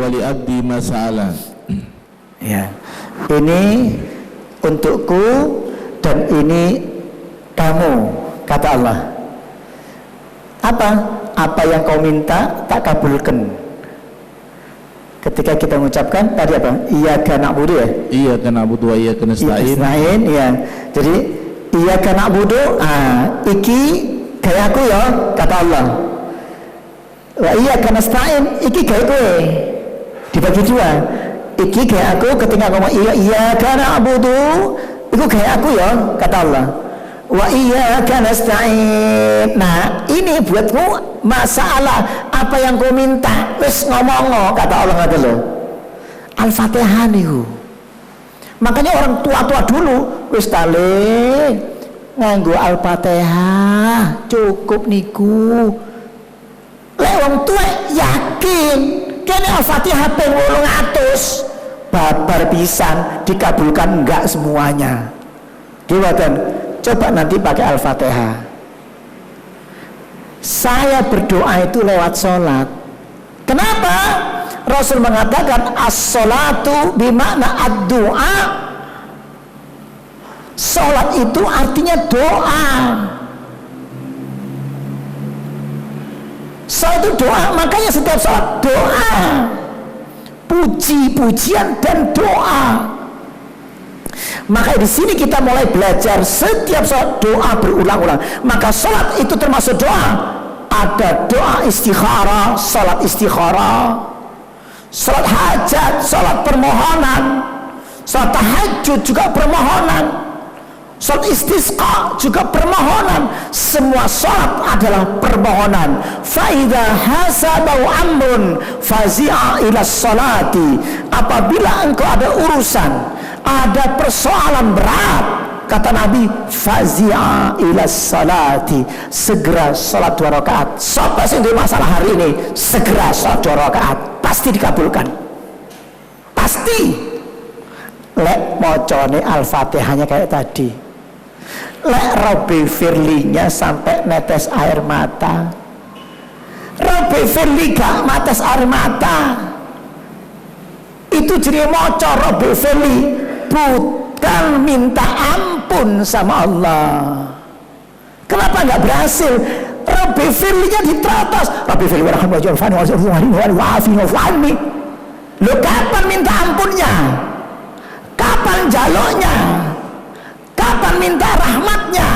wa li abdi ma sa'ala. Ya, ini untukku dan ini kamu, kata Allah. Apa yang kau minta tak kabulkan. Ketika kita mengucapkan tadi apa? Iyyaka na'budu ya. Iyyaka na'budu wa iyyaka nasta'in. Ya. Jadi iyyaka na'budu, iki gaya aku ya, kata Allah. Wa iyyaka nasta'in, iki gaya kowe. Dibagi dua. Iki gaya aku ketika ngomong iyyaka na'budu, itu gaya aku ya, kata Allah. Wa iyyaka nasta'in. Nah, ini buatmu masalah apa yang kau minta. Wis ngomong, kata Allah ngoten lho. Al-Fatihah niku. Makanya orang tua-tua dulu wis tale nganggo Al-Fatihah cukup niku. Lek wong tuwa yakin kene Al-Fatihah ping 800 babar pisan dikabulkan enggak semuanya. Gimana? Coba nanti pakai Al-Fatihah. Saya berdoa itu lewat sholat. Kenapa? Rasul mengatakan as-sholatu bimakna ad-doa. Sholat itu artinya doa. Sholat itu doa, makanya setiap sholat doa, puji-pujian dan doa. Maka di sini kita mulai belajar setiap sholat doa berulang-ulang. Maka sholat itu termasuk doa. Ada doa istikharah, sholat istikharah, sholat hajat, sholat permohonan, sholat tahajud juga permohonan, sholat istisqa juga permohonan. Semua sholat adalah permohonan. Faida hasabau amrun fazi'a ila sholati. Apabila engkau ada urusan, ada persoalan berat, kata Nabi, fazi'a ila salati, segera salat 2 rakaat. Siapa sing duwe masalah hari ini, segera salat 2 rakaat, pasti dikabulkan. Pasti. Lek mocone Al-Fatihahnya kayak tadi. Lek Rabbi Firlinya sampai netes air mata. Rabbi Firli gak mates air mata. Itu jadi moco Rabbi Firli, bukan minta ampun sama Allah. Kenapa nggak berhasil? Rabbi Firlinya diteratas. Rabbi Firli warahmatullahi. Lo kapan minta ampunnya? Kapan jaluknya? Kapan minta rahmatnya?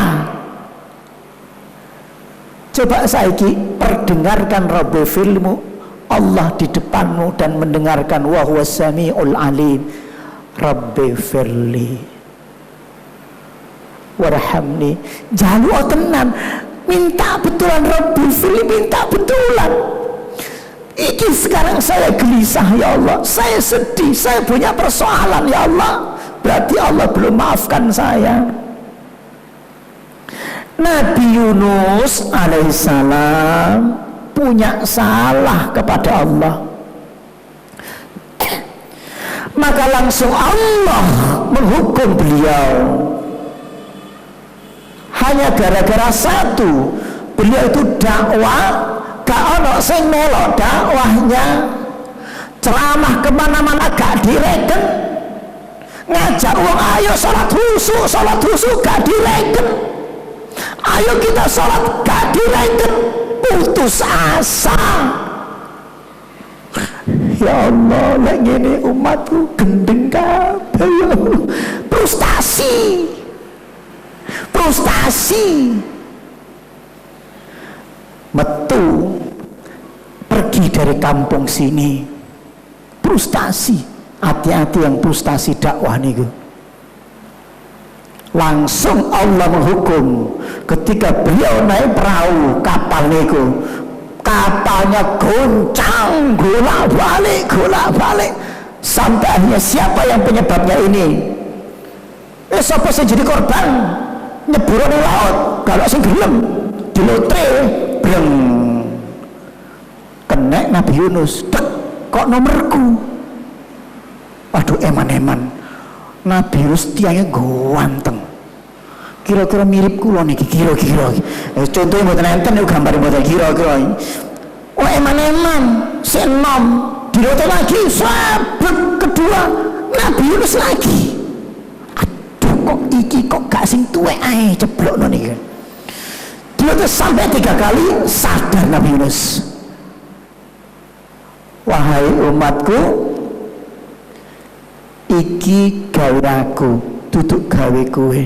Coba saiki perdengarkan Rabbi Firlimu, Allah di depanmu dan mendengarkan, wa huwas samiul alim. Rabbi firli warhamni, jaluk tenan, minta betulan Rabbi firli, minta betulan. Iki sekarang saya gelisah ya Allah, saya sedih, saya punya persoalan ya Allah. Berarti Allah belum maafkan saya. Nabi Yunus alaihissalam punya salah kepada Allah, maka langsung Allah menghukum beliau. Hanya gara-gara satu, beliau itu dakwah gak ono sing melok dakwahnya, ceramah kemana-mana gak direken, ngajak uang ayo sholat husu gak direken, ayo kita sholat gak direken, putus asa. Ya Allah, lek ngene umatku gendeng kabeh ya. Frustasi. Metu pergi dari kampung sini. Frustasi. Hati-hati yang frustasi dakwah niku. Langsung Allah menghukum ketika beliau naik perahu kapal niku. Kapalnya goncang, golak-balik sampai akhirnya siapa yang penyebabnya ini? Siapa sing jadi korban? Nyebur di laut, kalau sing gelem dilotre bleng. Kena Nabi Yunus, tek, kok nomorku? Waduh, eman-eman. Nabi Yunus tiangnya ganteng. Kira-kira mirip kula niki, kira-kira. Contohnya mboten enten niku gambar mboten kira-kira. Oh eman-eman, senom Diroto lagi, sahabat kedua Nabi Yunus lagi. Aduh, kok iki kok gak sing tuwek ae ceblokno niki. Diroto sampai 3 kali sadar Nabi Yunus. Wahai umatku, iki gawe aku, duduk gawe kowe.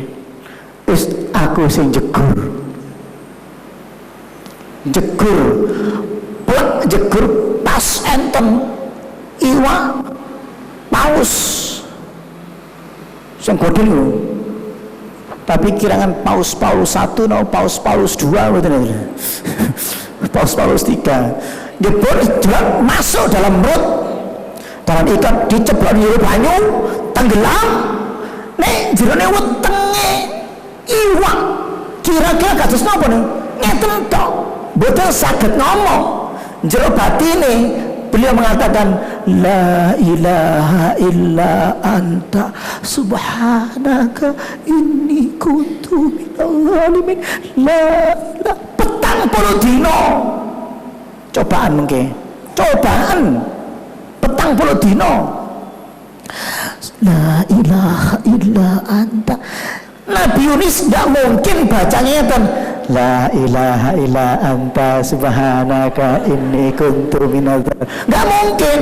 Wis aku sing jegur. Jegur pas enten iwak paus sing godhong lho. Tapi kirangan Paus 1 no Paus 2 ngoten lho. Paus 3. Jebul masuk dalam perut, dalam ikan diceblok di banyu, tenggelam. Nek jerone wetenge iwak kira-kira kados napa nih? Ngeten tok. Mboten saged ngomong. Jero batine beliau mengatakan la ilaha illa anta subhanaka inni kuntu minal zalimin. La petang puluh dino cobaan mungkin, cobaan petang puluh dino. La ilaha illa anta. Nabi Yunus tidak mungkin bacanya kan la ilaha illa anta subhanaka inni kuntu minadz zalimin. Nggak mungkin.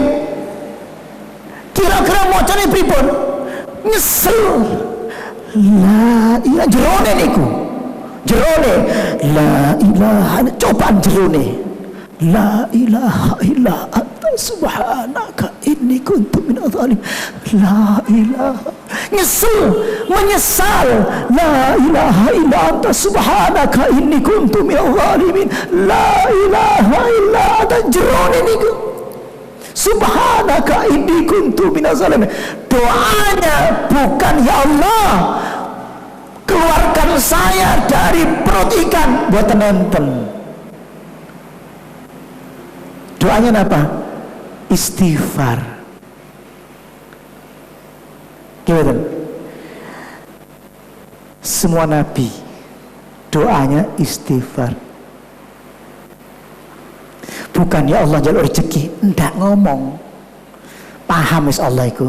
Kira-kira macane pripun? Nyesel. La ilaha jerone niku. Jerone la ilaha cobaan jerone. La ilaha illa anta subhanaka inni kuntu minadz zalimin. La ilaha menyesal. La ilaha illa anta subhanaka inni kuntu minadz zalimin. La ilaha illa anta jerone niku. Subhanaka inni kuntu minadz zalimin. Doanya bukan ya Allah keluarkan saya dari perut ikan, buat enten. Doanya apa? Istighfar. Gimana? Semua nabi doanya istighfar. Bukan ya Allah jalur rezeki, ndak ngomong. Paham is Allah itu.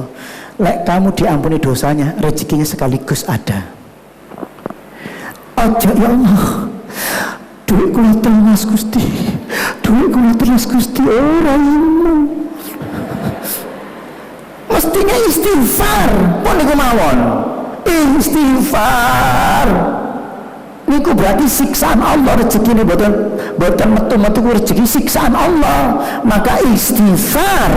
Lek kamu diampuni dosanya, rezekinya sekaligus ada. Ojo ya Allah. Duit kula telas Gusti. Duit kula telas Gusti ora imu. Mestinya istighfar. Pun niku mawon. Istighfar. Niku berarti siksaan Allah, rezeki ini boten metu-metu rezeki siksaan Allah. Maka istighfar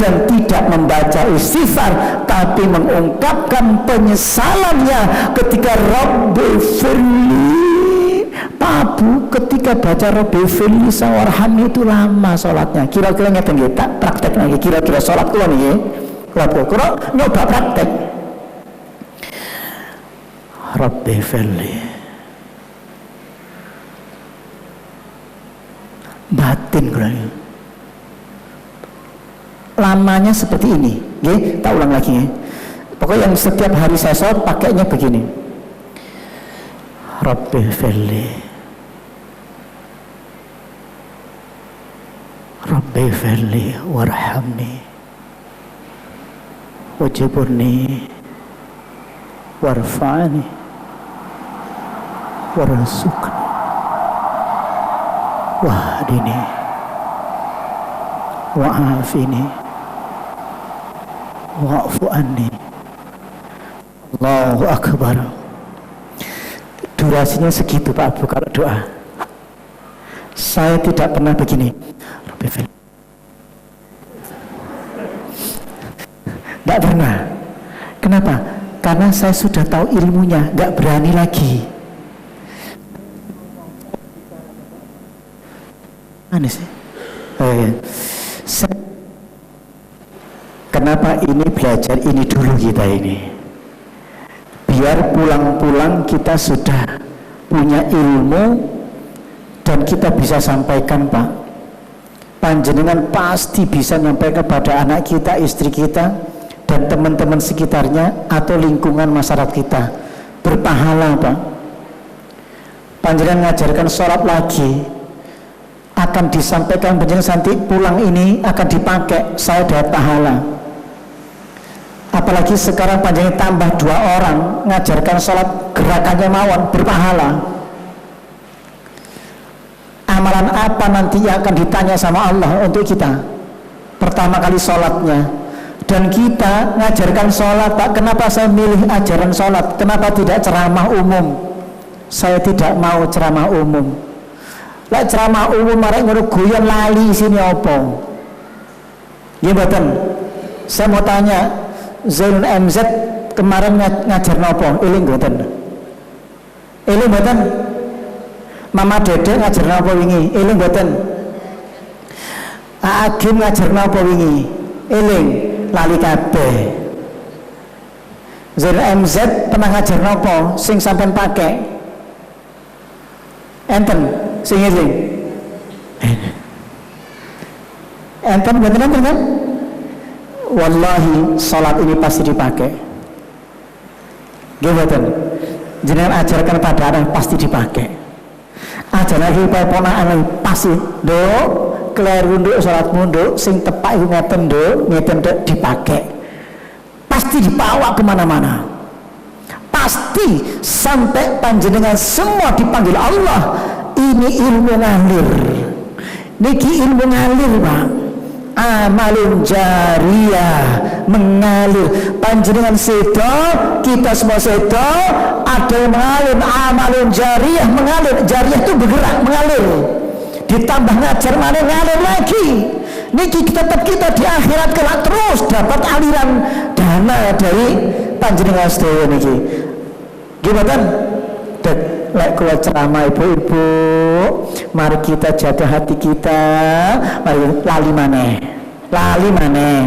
dan tidak membaca istighfar tapi mengungkapkan penyesalannya ketika Rabbi firli. Pabu ketika baca Rabbi firli sawarhamni itu lama sholatnya. Kira-kira ngeten nggih, tak praktek lagi. Kira-kira sholat kula niki kula nyoba praktek. Rabbi firli batin kula. Lamanya seperti ini, nggih, tak ulang lagi ya. Pokoknya yang setiap hari saya sholat pakainya begini. Rabbi firli, Rabbi firli warhamni wajiburni warfa'ni warasukni wahdini wa'afini wa'fu anni. Allahu Akbar. Durasinya segitu Pak Abu kalau doa. Saya tidak pernah begini. Tidak pernah. Kenapa? Karena saya sudah tahu ilmunya, nggak berani lagi. Mana sih? Oh ya. Kenapa ini belajar ini dulu kita ini? Biar pulang-pulang kita sudah punya ilmu dan kita bisa sampaikan, Pak. Panjenengan pasti bisa menyampaikan kepada anak kita, istri kita, dan teman-teman sekitarnya atau lingkungan masyarakat kita. Berpahala, Pak. Panjenengan ngajarkan sholat lagi. akan disampaikan panjenengan nanti pulang ini akan dipakai saya dapat pahala. Apalagi sekarang panjenengan tambah 2 orang ngajarkan sholat gerakannya mawon berpahala. Amalan apa nanti yang akan ditanya sama Allah untuk kita? Pertama kali sholatnya. Dan kita ngajarkan sholat, Pak, kenapa saya milih ajaran sholat? Kenapa tidak ceramah umum? Saya tidak mau ceramah umum. Lah ceramah umum marek ngono guyon lali sini apa? Nggih mboten. Saya mau tanya, Zainul MZ kemarin ngajar napa? Eling mboten? Eling mboten? Mama Dede ngajar napa wingi? Eling mboten? Agim ngajar napa wingi? Eling lali kabeh. Zainul MZ pernah ngajar napa sing sampean pakai? Enten sing eling. Enten mboten kan? Wallahi salat ini pasti dipakai. Nggih mboten? Jenengan ajarkan pada anak pasti dipakai. Ajaran iki ponakan pasti nduk kleru nduk salat munduk sing tepak iku ngeten nduk dipakai. Pasti dibawa kemana-mana. Pasti sampai panjenengan semua dipanggil Allah. Ini ilmu ngalir. Niki ilmu ngalir, Pak. Amalun jariyah, mengalir. Panjenengan sedo, kita semua sedo, ada yang mengalir. Amalun jariyah, mengalir. Jariyah itu bergerak, mengalir. Ditambah ngajar mana ngalir lagi. Niki tetap kita di akhirat kelak terus dapat aliran dana dari panjenengan sedo niki. Gimana? Lek kula ceramah ibu-ibu, mari kita jaga hati kita, mari lali maneh.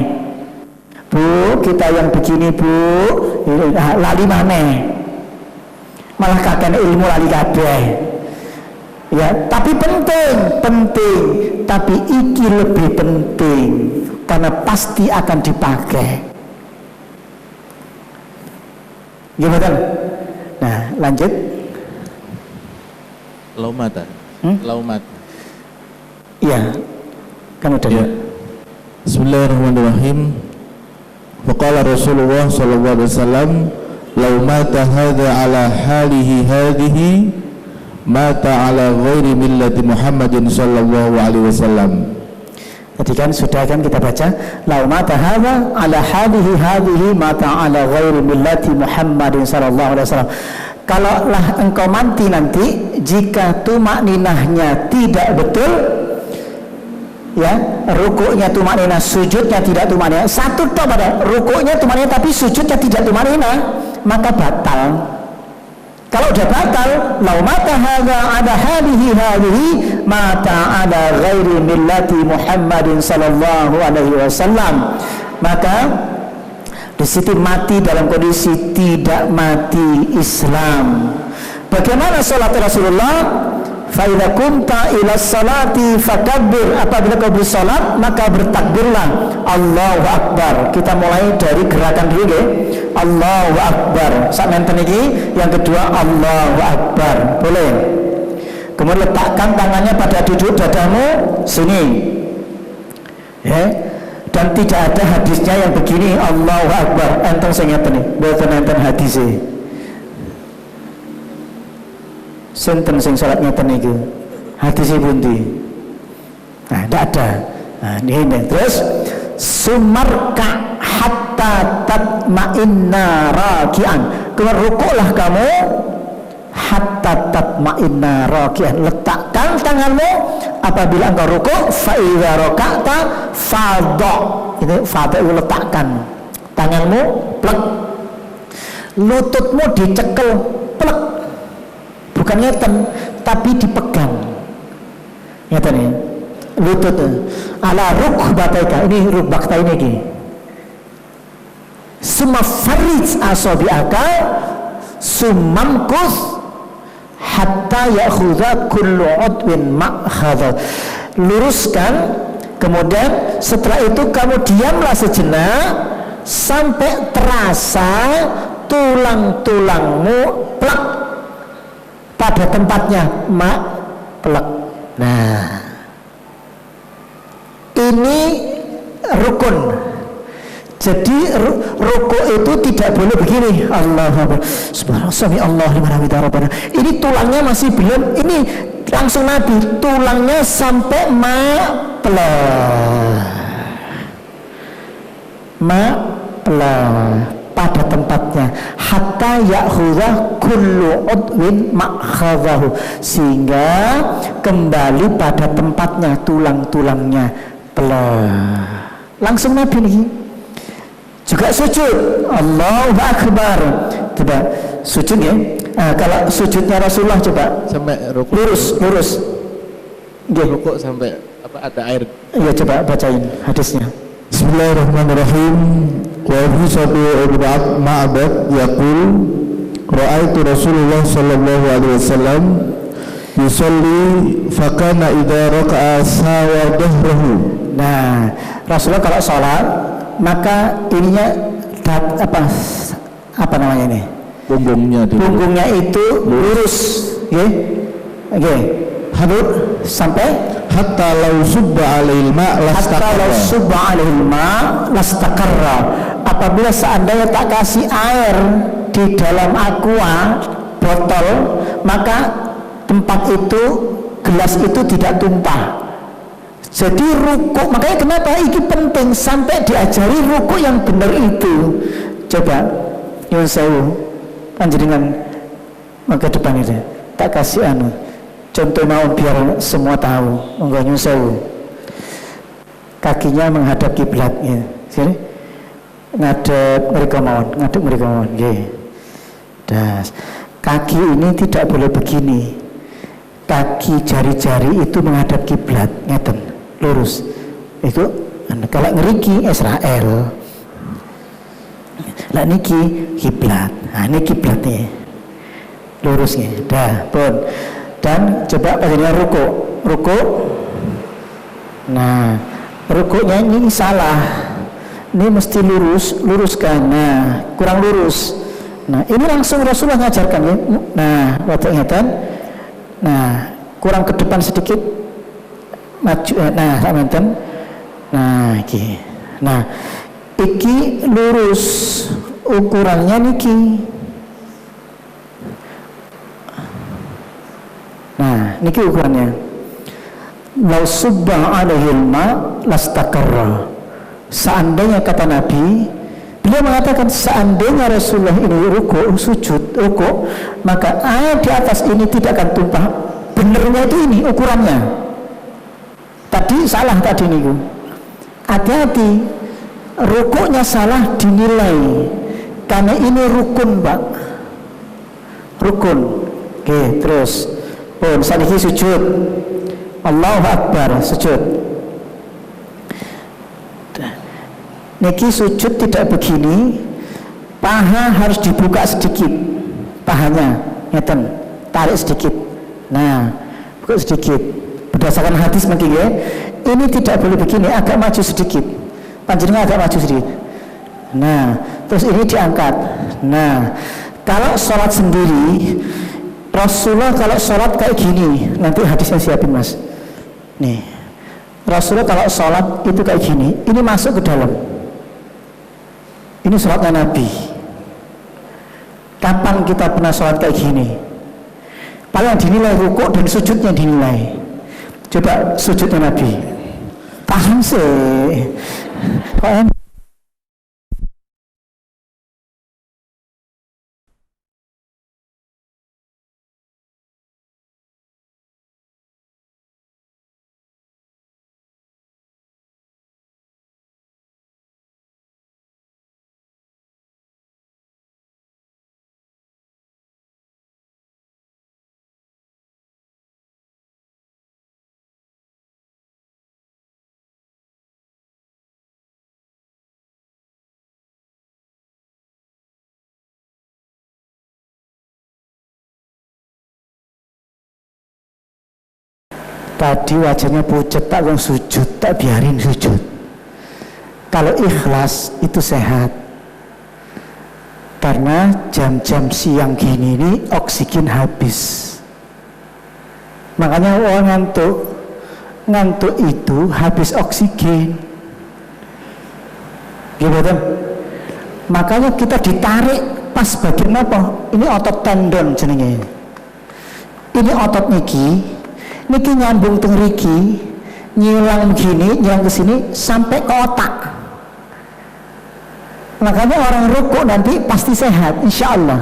Bu, kita yang begini Bu, lali maneh. Malah kakek ilmu lali kabeh. Ya, tapi penting, tapi iki lebih penting karena pasti akan dipakai. Gimana? Nah, lanjut. Laumat. Laumat. Iya. Kamu udah. Ya. Bismillahirrahmanirrahim. Faqala Rasulullah sallallahu alaihi wasallam, "Law mata hadha ala halihi hadhihi, mata ala ghairi millati Muhammadin sallallahu alaihi wasallam." Tadi kan sudah kan kita baca, "Law mata hadha ala halihi hadhihi, mata ala ghairi millati Muhammadin sallallahu alaihi wasallam." Kalaulah engkau mati nanti, jika tumak ninahnya tidak betul, ya, rukuknya tumak ninah, sujudnya tidak tumak ninah, satu toh pada rukuknya tumak ninah tapi sujudnya tidak tumak ninah, maka batal. Kalau udah batal, lau mata hadza ada hadhihi mata ada ghairi millati Muhammadin sallallahu alaihi wasallam, maka di situ mati dalam kondisi tidak mati Islam. Bagaimana salat Rasulullah? Fa idza kunta ila salati fakabbir, apabila kau bersalat maka bertakbirlah. Allahu akbar. Kita mulai dari gerakan dulu nggih. Allahu akbar. Sak menten iki, yang kedua Allahu akbar. Boleh. Kemudian letakkan tangannya pada duduk dadamu sini. Ya. Dan tidak ada hadisnya yang begini Allahu akbar. Enten sing ngeten iki, mboten enten hadise. Sinten sing salat ngeten iki? Hadise pundi? Nah, tidak ada. Nah, ini terus sumarka hatta tatma'inna raki'an. Keluar rukuklah kamu hatta tatma'inna raki'an. Letakkan tanganmu apabila engkau rukuk, fa idza raka'ta fadha. Itu fadha itu letakkan. Tanganmu plek. Lututmu dicekel plek. Bukan ngeten, tapi dipegang. Ngeten ya. Lutut ala rukbataika. Ini rukbata ini iki. Summa farij asabi'aka summamkus hatta ya'khudha kullu 'udwin ma'khadha. Luruskan, kemudian setelah itu kamu diamlah sejenak sampai terasa tulang-tulangmu plek pada tempatnya, plek. Nah, Ini rukun. Jadi rukuk itu tidak boleh begini. Allahu Akbar. Subhanallah, sami Allah liman hamidah rabbana. Ini tulangnya masih belum, ini langsung Nabi tulangnya sampai pada tempatnya, hatta ya'khudha kullu udwin ma'khadhahu, sehingga kembali pada tempatnya tulang-tulangnya langsung Nabi nih. Juga sujud, Allahu Akbar. Coba sujud ya. Kalau sujudnya Rasulullah coba sampai rukuk. Lurus. Rukuk sampai apa ada air. Iya, coba bacain hadisnya. Bismillahirrahmanirrahim. Wa fi sabi ma'bad yaqul ra'aitu Rasulullah sallallahu alaihi wasallam yusalli fakana idza raka'a sawa dhahrahu. Nah, Rasulullah kalau sholat maka ininya apa namanya ini? Punggungnya itu lurus, oke. Hadut sampai hatta law subba alaihil ma lastaqarra. Apabila seandainya tak kasih air di dalam aqua botol, maka tempat itu, gelas itu tidak tumpah. Jadi rukuk, makanya kenapa ini penting sampai diajari rukuk yang benar itu. Coba nyuwun sewu panjenengan maka depan itu tak kasih contoh mau biar semua tahu. Monggo nyuwun sewu, kakinya menghadap kiblat ya. Sini ngadep mriku mawon, nggih. Das. Kaki ini tidak boleh begini. Kaki jari-jari itu menghadap kiblat, ngeten. Lurus itu kalau ngeriki Israel lah niki kiblat. Nah ini kiblatnya lurus ya, dah pun. Dan coba pastinya rukuk. Nah rukuknya ini salah, ini mesti luruskan. Nah kurang lurus. Nah ini langsung Rasulullah ngajarkan ya. Nah waktu ingatan, nah kurang ke depan sedikit, maju. Nah samanten. Nah iki. Nah iki lurus, ukurannya niki. Nah niki ukurannya. Lau subba alaihil ma lastaqarra. Seandainya kata Nabi, beliau mengatakan seandainya Rasulullah ini sujud rukuk, maka air di atas ini tidak akan tumpah. Benernya itu ini ukurannya. Tadi salah tadi niku. Hati-hati, rukuknya salah dinilai. Karena ini rukun, Pak. Rukun. Oke, terus. Saniki sujud. Allahu Akbar, sujud. Niki sujud tidak begini. Paha harus dibuka sedikit. Pahanya, ngeten. Tarik sedikit. Nah, buka sedikit. Berdasarkan hadis mungkin ya, ini tidak boleh begini, agak maju sedikit, panjenengan agak maju sedikit. Nah terus ini diangkat. Nah kalau sholat sendiri, Rasulullah kalau sholat kayak gini, nanti hadisnya siapin mas. Nih Rasulullah kalau sholat itu kayak gini, ini masuk ke dalam. Ini sholatnya Nabi. Kapan kita pernah sholat kayak gini? Paling dinilai rukuk dan sujudnya dinilai. Coba sujudnya Nabi. Paham sih. Paham. Tadi wajahnya pucat, tak wong sujud, tak biarin sujud. Kalau ikhlas itu sehat. Karena jam-jam siang gini ini oksigen habis. Makanya orang ngantuk. ngantuk itu habis oksigen. Gimana? Makanya kita ditarik pas bagian apa? Ini otot tendon jenenge. Ini otot niki nyambung teng riki, nyilang begini, nyilang ke sini sampai ke otak. Makanya orang rukuk nanti pasti sehat, insya Allah.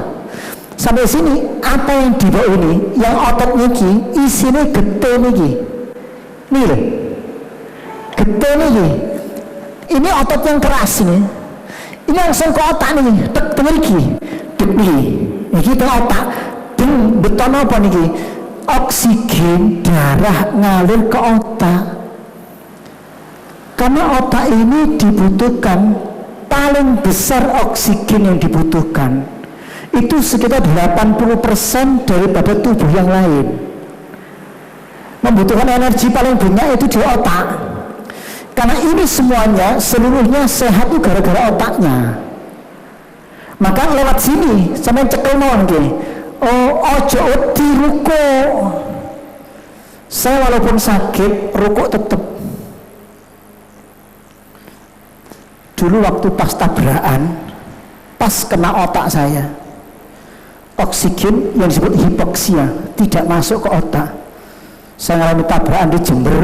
Sampai sini apa yang di bawah ini, yang otot niki isinya gede niki. Nih loh, gede niki. Ini otot yang keras ini. Ini langsung ke otak nih, tek niki, tek niki ke otak. Dan beton apa niki? Oksigen darah ngalir ke otak. Karena otak ini dibutuhkan paling besar oksigen yang dibutuhkan itu sekitar 80% daripada tubuh yang lain. Membutuhkan energi paling banyak itu di otak. Karena ini semuanya seluruhnya sehat itu gara-gara otaknya. Maka lewat sini sampai cekel mawon nggih. Oh, ojo di rukuk. Saya walaupun sakit rukuk tetap. Dulu waktu pas tabrakan, pas kena otak saya, oksigen yang disebut hipoksia tidak masuk ke otak. Saya ngalami tabrakan di Jember,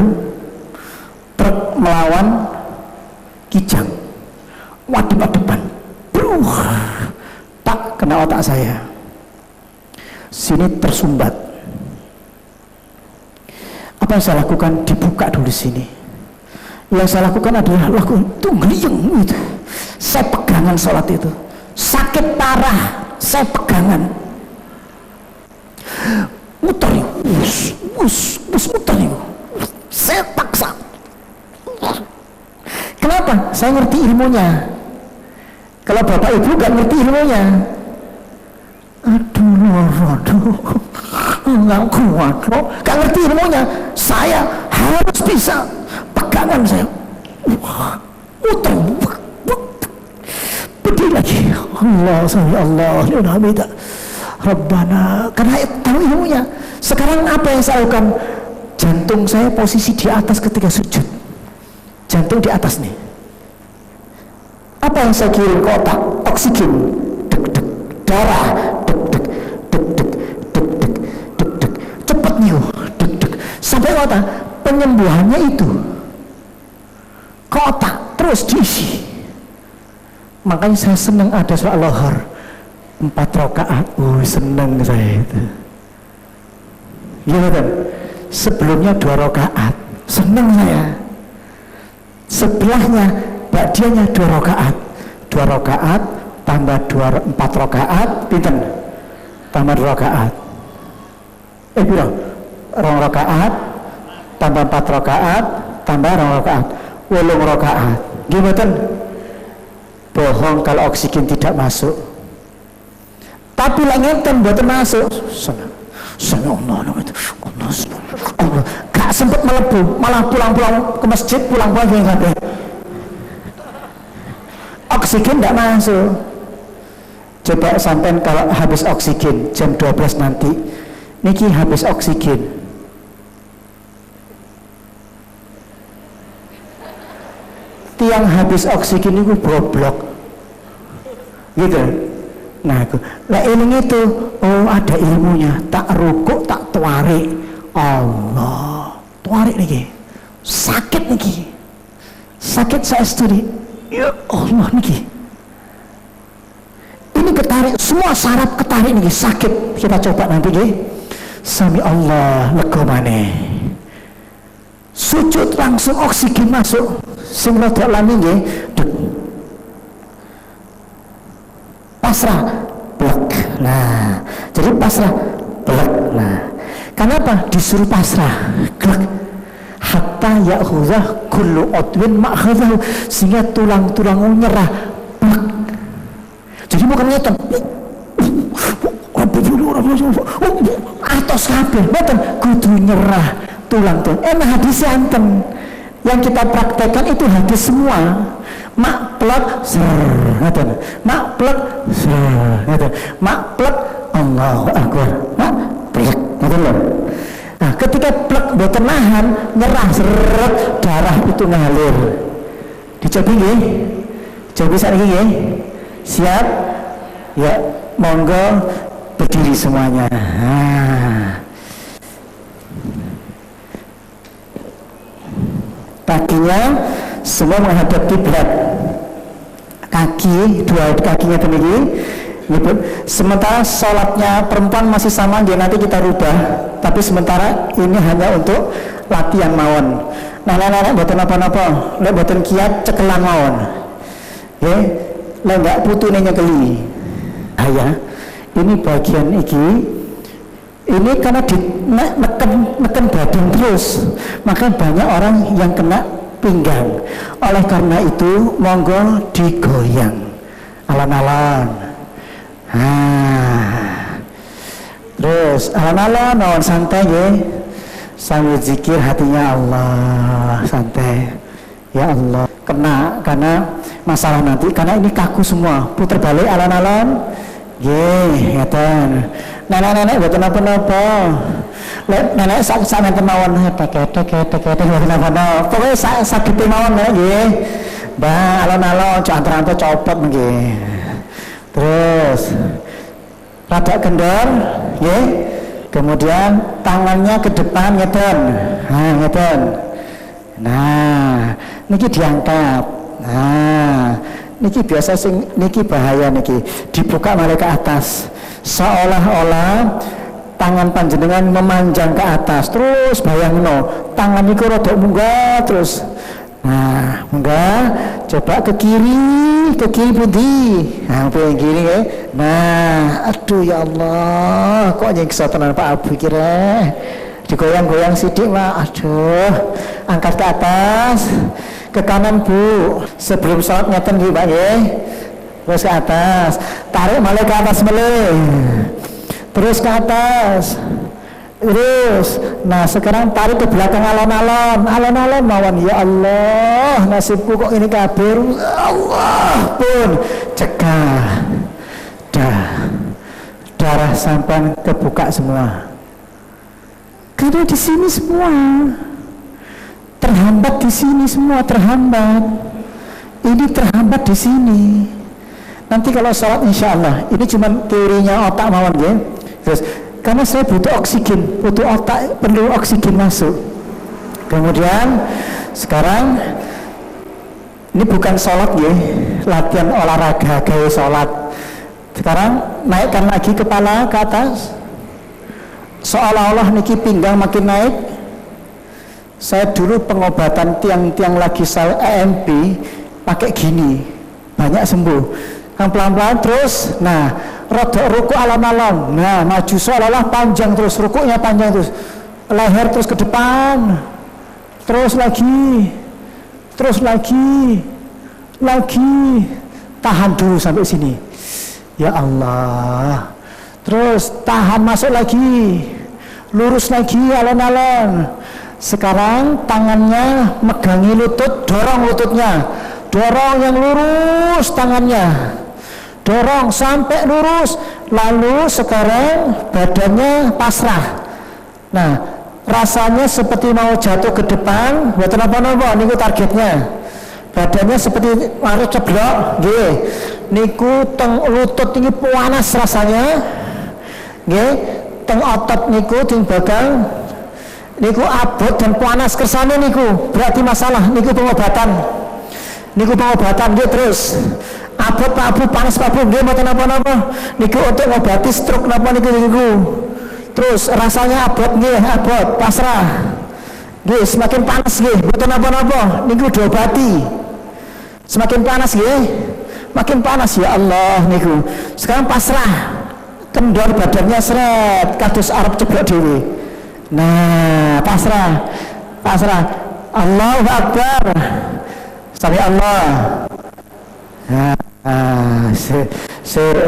truk melawan Kijang, wadep-wadepan, tak kena otak saya. Sini tersumbat. Apa yang saya lakukan? Dibuka dulu sini. Yang saya lakukan adalah itu ngeliyeng itu. Saya pegangan sholat itu. Sakit parah, saya pegangan. Muter ya, muter ya. Saya paksa. Kenapa? Saya ngerti ilmunya. Kalau bapak ibu gak ngerti ilmunya, aduh, nggak kuat loh, gak ngerti ilmunya. Saya harus bisa pegangan saya. Muter, berdiri lagi. Allah, alhamdulillah, Rabbana. Karena tahu ilmunya. Sekarang apa yang saya lakukan? Jantung saya posisi di atas ketika sujud. Jantung di atas nih. Apa yang saya kirim ke otak? Oksigen, deg-deg, darah, deg-deg, deg-deg, deg-deg, deg-deg, cepet nih, deg-deg, sampai ke otak. Penyembuhannya itu ke otak terus diisi. Makanya saya senang ada sholat lohor 4 rakaat. Senang saya itu. Gimana? Sebelumnya 2 rakaat, senang saya. Sebelahnya ba'diyahnya 2 rakaat. 2 rakaat tambah 4 rakaat, pinten? Tambah 2 rakaat. Bilang 2 rakaat tambah 4 rakaat tambah 2 rakaat, 8 rakaat. Gimana? Bohong kalau oksigen tidak masuk. Tapi lek ngeten mboten masuk. Allah, gak sempat melebu, malah pulang-pulang ke masjid, pulang-pulang yang kabeh. Oksigen tidak masuk. Coba sampai kalau habis oksigen jam 12 nanti, niki habis oksigen. Tiang habis oksigen itu goblok, gitu. Nah, lah ini itu, oh ada ilmunya. Tak rukuk, tak tuarik. Allah, tuarik niki, sakit niki, sakit saya sendiri. Ya Allah niki, ini ketarik, semua saraf ketarik niki, sakit. Kita coba nanti niki. Sami Allah, lega maneh. Sujud langsung oksigen masuk. Sing rada lami nggih, pasrah, blek. Nah, jadi pasrah, blek. Nah, kenapa disuruh pasrah, blek? Hatta ya'khudhah kullu udwin ma'khadhahu, sehingga tulang-tulang nyerah, blek. Jadi bukan ngeton. Atos kabeh, mboten kudu nyerah tulang-tulang. Hadis anten yang kita praktekkan itu hadis semua. Mak plek ser, mak plek ser, mak plek Allahu Akbar, mak plek, Nah, ketika plek mboten nahan, nyerah seret, darah itu ngalir. Dicobi nggih? Cobi sakniki nggih. Siap? Ya, monggo berdiri semuanya. Kakinya semua menghadap kiblat. Kaki, dua kakinya demikian. Sementara sholatnya perempuan masih sama, dia nanti kita rubah. Tapi sementara ini hanya untuk latihan mawon. Nah, boten apa-apa, lek boten kiat cekelan mawon. Nggih, lek enggak putune nyekeli. Ya, ini bagian iki. Ini karena neken badan terus, maka banyak orang yang kena pinggang. Oleh karena itu, monggo digoyang alon-alon. Terus alon-alon, nawan santai ya, sambil zikir hatinya Allah, santai. Ya Allah, kena karena masalah nanti, karena ini kaku semua. Putar balik alon-alon, ngeten. Nenek-nenek boten napa-napa. Nenek sak mawon tek boten napa-napa. Pokoke sak mawon nggih. Mbah alon-alon antara-antara copot nggih. Terus rada kendor nggih. Kemudian tangannya ke depan ngeten. Ngeten. Nah, niki diangkat. Niki biasa sing niki bahaya niki. Dibuka malah ke atas. Seolah-olah tangan panjenengan memanjang ke atas, terus bayangno tangan niku rada munggah terus. Nah, munggah, coba ke kiri pundi. Nah, pengen kiri ya. Nah, aduh ya Allah, kok nyiksa tenan Pak Abu kira. Digoyang-goyang sidik Pak. Aduh, angkat ke atas. Ke kanan Bu. Sebelum sholat ngeten nggih Pak nggih. Terus ke atas, tarik malah ke atas meleh, terus ke atas, terus. Nah sekarang tarik ke belakang alon-alon mawon. Ya Allah, nasibku kok ini kabur. Allah pun cegah, darah sampai kebuka semua. Karena di sini semua terhambat, di sini semua terhambat. Ini terhambat di sini. Nanti kalau sholat insya Allah, ini cuma teorinya otak mawon ya. Terus, karena saya butuh oksigen, butuh otak perlu oksigen masuk. Kemudian sekarang ini bukan sholat ya, latihan olahraga gaya sholat. Sekarang naikkan lagi kepala ke atas, seolah-olah niki pinggang makin naik. Saya dulu pengobatan tiang-tiang lagi saya AMP pakai gini, banyak sembuh. Yang pelan-pelan terus, nah rodok ruku alon-alon, nah maju seolah-olah panjang terus, rukuknya panjang terus, leher terus ke depan, terus lagi, tahan dulu sampai sini, ya Allah, terus tahan masuk lagi, lurus lagi alon-alon. Sekarang tangannya megangi lutut, dorong lututnya, dorong yang lurus tangannya. Dorong sampai lurus, lalu sekarang badannya pasrah. Nah, rasanya seperti mau jatuh ke depan, buat apa-apa, niku targetnya. Badannya seperti harus ceblok, nggih. Niku teng lutut ini panas rasanya, nggih. Teng otot niku ting bagang, niku abot dan panas kersane niku. Berarti masalah, niku pengobatan. Nggih terus. Abot Pak Abu, panas Pak Abu, nggih mboten napa-napa. Niku untuk ngobati stroke napa niku. Terus rasanya abot nggih, abot, pasrah. Nggih, semakin panas nggih, mboten napa-napa. Niku diobati. Semakin panas nggih, makin panas ya Allah niku. Sekarang pasrah. Kendor badannya seret, kados arep ceblok dhewe. Nah, pasrah. Allahu Akbar. Sami Allah.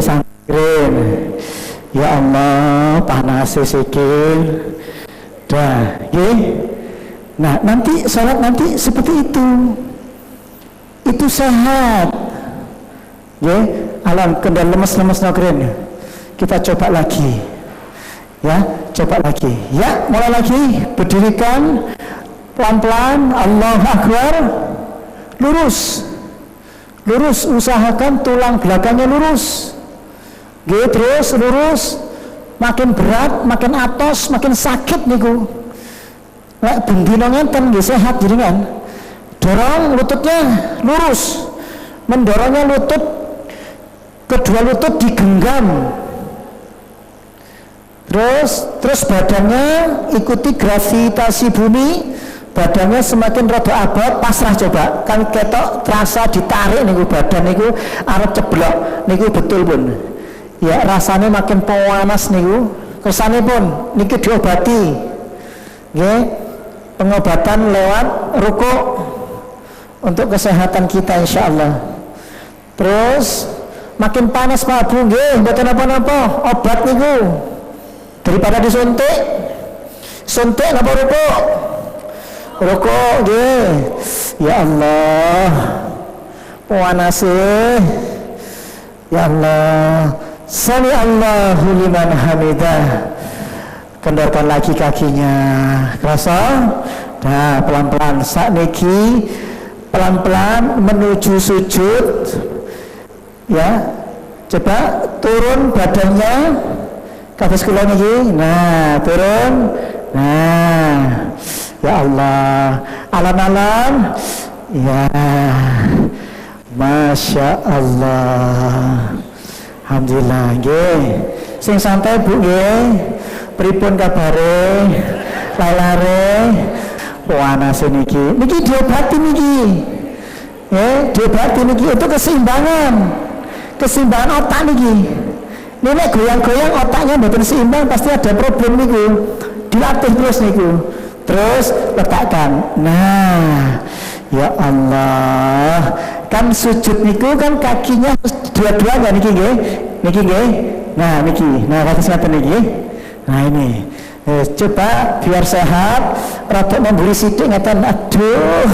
Sangkrin. Ya Allah, panas sikil. Dah, nggih. Nah, nanti salat nanti seperti itu. Itu sehat. Nggih, alam kendal lemes-lemes nokren. Kita coba lagi. Ya, coba lagi. Ya, mulai lagi. Berdirikan pelan-pelan. Allahu Akbar. Lurus. Lurus, usahakan tulang belakangnya lurus. Gitu, terus lurus. Makin berat, makin atos, makin sakit niku. Lek bendina ngenten nggih sehat jenengan. Dorong lututnya lurus. Mendorongnya lutut, kedua lutut digenggam. Terus badannya ikuti gravitasi bumi, badannya semakin rada abot, pasrah coba. Kan ketok terasa ditarik niku badan niku arep ceblok niku betul pun. Ya rasanya makin panas niku. Kersane pun niki diobati. Nggih. Pengobatan lewat rukuk untuk kesehatan kita insyaallah. Terus makin panas Pak Bu nggih, mboten apa-apa, obat niku. Daripada disuntik napa rukuk nggih. Ya Allah panase, ya Allah, sami Allahu liman hamidah. Kendorkan lagi kakinya, kerasa. Nah pelan-pelan sakniki pelan-pelan menuju sujud. Ya, coba turun badannya. Kados kula niki. Nah, turun. Nah. Ya Allah. Alam-alam. Ya. Masya Allah. Alhamdulillah nggih. Sing santai Bu nggih. Pripun kabare? Lalare. Panas niki. Niki diobati niki. Diobati niki itu keseimbangan. Keseimbangan otak niki. Ini goyang-goyang otaknya mboten seimbang, pasti ada problem niku. Dilatih terus niku. Terus letakkan. Nah, ya Allah. Kan sujud niku kan kakinya dua-duanya niki nggih. Niki nggih. Nah, niki. Nah, kados ngaten niki. Nah, ini. Coba biar sehat, rada memburi sithik ngaten. Aduh.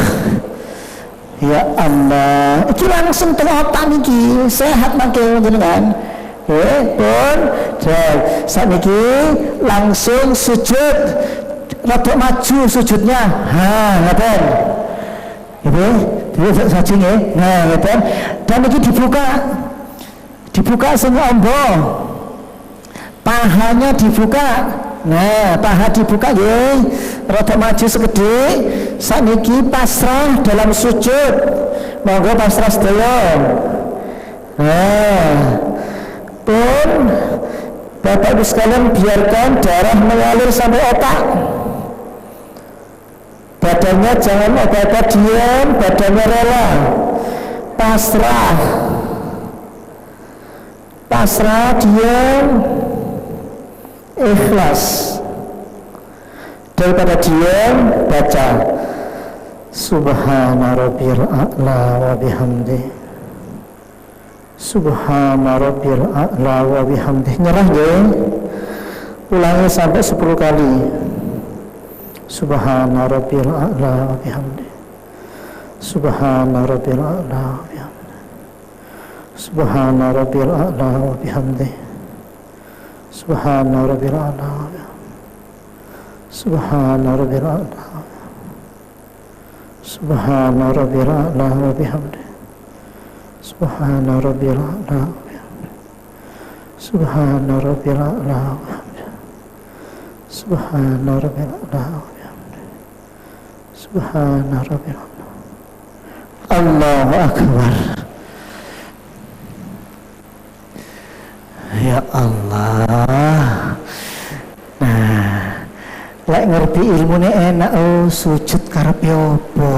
Ya Allah. Iki langsung teng otak niki. Sehat mangke jenengan. Pun saat ini langsung sujud, rada maju sujudnya. Ngaten. Ibu sajing nggih. Nah, ngaten. Dan iki dibuka sing ombo. Pahanya dibuka. Nah, paha dibuka nggih. Rada maju segede. Sakniki pasrah dalam sujud. Monggo pasrah sedaya. Nah, pun Bapak Ibu sekalian biarkan darah mengalir sampai otak. Badannya jangan obat-obat diam, badannya rela. Pasrah diam, ikhlas. Daripada diam, baca Subhana Rabbiyal A'la wa bihamdihi. Subhana Rabbil A'la wa bihamdihi. Nyerah nggih. Ulangi sampai 10 kali. Subhana Rabbil A'la wa bihamdihi. Subhana Rabbil A'la wa bihamdihi. Subhana Rabbil A'la wa bihamdihi. Subhana Rabbil A'la wa bihamdihi. Subhana Rabbil A'la. Subhana Rabbil A'la wa bihamdihi. Subhana Rabbil A'la. Subhana Rabbil A'la. Subhana Rabbil A'la. Subhana Rabbil A'la. Allahu Akbar. Ya Allah. Nah, lek ngerti ilmune enak. Sujud karepe opo?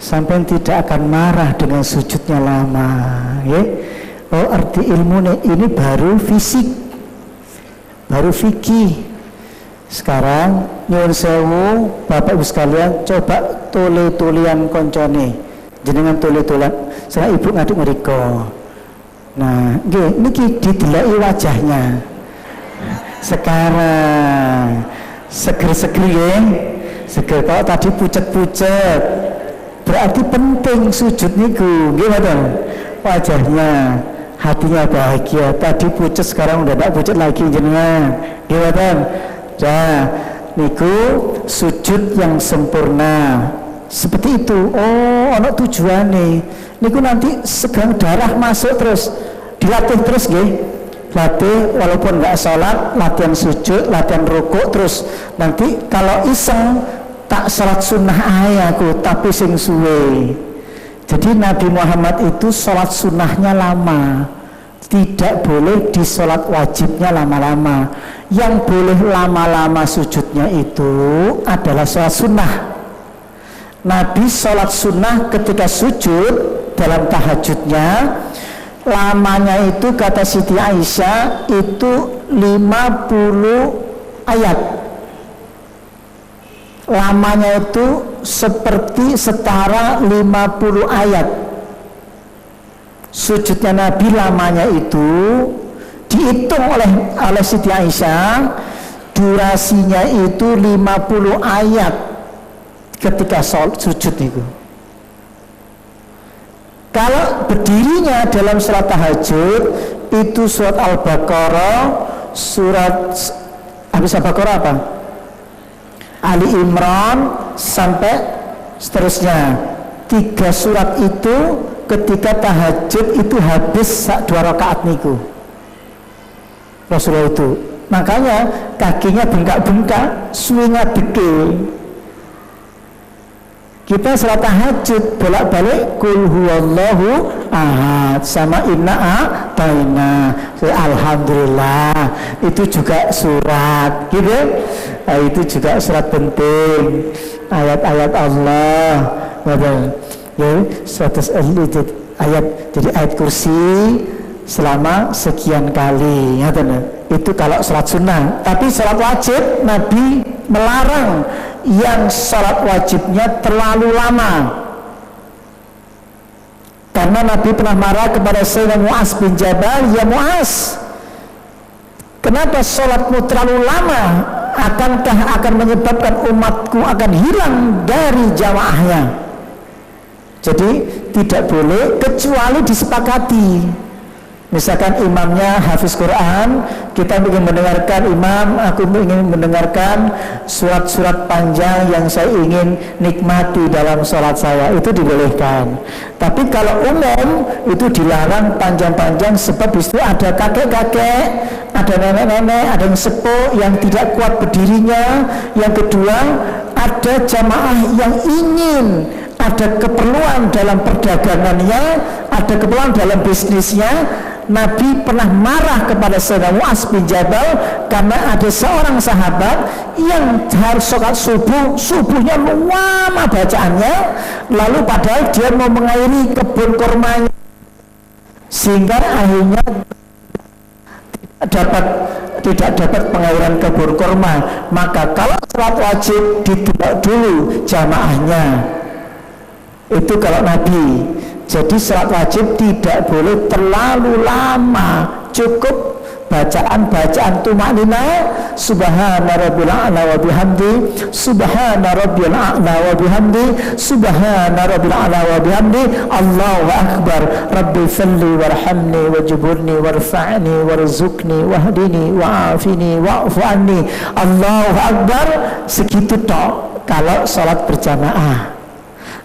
Sampai tidak akan marah dengan sujudnya lama, ya. Arti ilmu ini baru fisik, baru fikih. Sekarang nyuwun sewu Bapak Ibu sekalian, coba tuli-tulian koncone, jenengan tuli-tulian. Saya ibu ngaduk mriko. Nah, nggih niki dideleki wajahnya. Sekarang seger-seger ya, seger. Kalau tadi pucet-pucet berarti penting sujud niku, gimana? Wajahnya hatinya bahagia. Tadi pucet, sekarang udah tidak pucet lagi jenengan. Gimana? Nah, niku sujud yang sempurna. Seperti itu. Oh, ono tujuane. Niku nanti segala darah masuk terus, dilatih terus nggih. Latih walaupun nggak sholat, latihan sujud, latihan rukuk, terus nanti kalau iseng tak sholat sunnah aku tapi sing suwe. Jadi Nabi Muhammad itu sholat sunnahnya lama, tidak boleh di sholat wajibnya lama-lama. Yang boleh lama-lama sujudnya itu adalah sholat sunnah. Nabi sholat sunnah ketika sujud dalam tahajudnya, lamanya itu kata Siti Aisyah itu 50 ayat. Lamanya itu seperti setara 50 ayat. Sujudnya Nabi lamanya itu dihitung oleh Siti Aisyah, durasinya itu 50 ayat ketika sujud itu. Kalau berdirinya dalam sholat tahajud itu surat Al-Baqarah, habis Al-Baqarah apa? Ali Imran sampai seterusnya. 3 surat itu ketika tahajud itu habis 2 rakaat niku. Rasulullah itu. Makanya kakinya bengkak-bengkak, suwinya deke. Kita sholat tahajud bolak-balik kul huwallahu ahad sama inna a'taina. Alhamdulillah itu juga surat gitu. Nah, itu juga surat penting, ayat-ayat Allah. Ya, 100 ayat, jadi ayat kursi selama sekian kali. Itu kalau sholat sunnah. Tapi sholat wajib Nabi melarang yang sholat wajibnya terlalu lama, karena Nabi pernah marah kepada Sayyidina Mu'az bin Jabal, ya Mu'az, kenapa sholatmu terlalu lama? Akankah akan menyebabkan umatku akan hilang dari jamaahnya? Jadi tidak boleh kecuali disepakati. Misalkan imamnya hafiz Quran, kita ingin mendengarkan imam, aku ingin mendengarkan surat-surat panjang yang saya ingin nikmati dalam sholat saya, itu dibolehkan. Tapi kalau umum itu dilarang panjang-panjang, sebab itu ada kakek-kakek, ada nenek-nenek, ada yang sepuh yang tidak kuat berdirinya. Yang kedua, ada jamaah yang ingin, ada keperluan dalam perdagangannya, ada keperluan dalam bisnisnya. Nabi pernah marah kepada Sayyidina Mu'az bin Jabal karena ada seorang sahabat yang harus sholat subuhnya lama bacaannya, lalu padahal dia mau mengairi kebun kurmanya, sehingga akhirnya tidak dapat pengairan kebun kurma. Maka kalau sholat wajib ditunda dulu jamaahnya, itu kalau Nabi. Jadi sholat wajib tidak boleh terlalu lama, cukup bacaan-bacaan tumanina, subhana rabbil a'la wa bihamdi, subhana rabbil a'la wa bihamdi, subhana rabbil a'la wa bihamdi, Allahu akbar, rabbi salli warhamni wajburni warfa'ni warzuqni wahdini wa'afini wa'fu anni, Allahu akbar. Segitu toh kalau sholat berjamaah.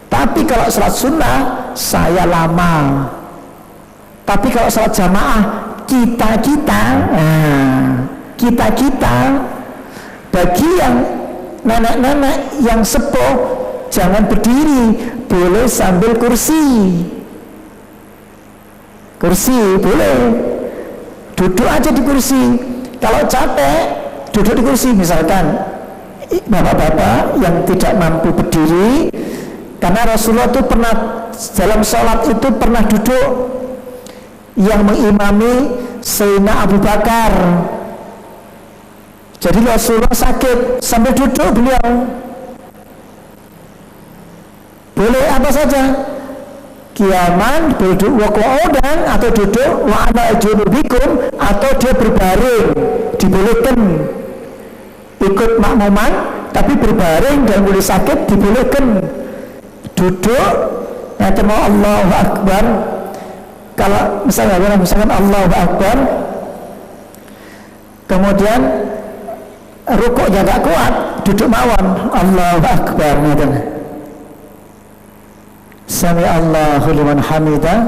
Tapi kalau sholat sunnah saya lama. Tapi kalau sholat jamaah kita bagi yang nenek-nenek yang sepuh jangan berdiri, boleh sambil kursi boleh, duduk aja di kursi. Kalau capek duduk di kursi. Misalkan bapak-bapak yang tidak mampu berdiri, karena Rasulullah itu pernah dalam sholat itu pernah duduk, yang mengimami Sayyidina Abu Bakar. Jadi Rasulullah sakit sambil duduk beliau. Boleh apa saja, kiaman, duduk waqu'udan, atau duduk wa'ana junubikum, atau dia berbaring, dibolehkan ikut makmuman, tapi berbaring dan boleh sakit dibolehkan. Duduk, Allahu akbar, Kalau misalkan Allahu Akbar, kemudian rukuknya gak kuat, duduk mawon Allahu Akbar, gitu. Sami Allahu liman hamidah,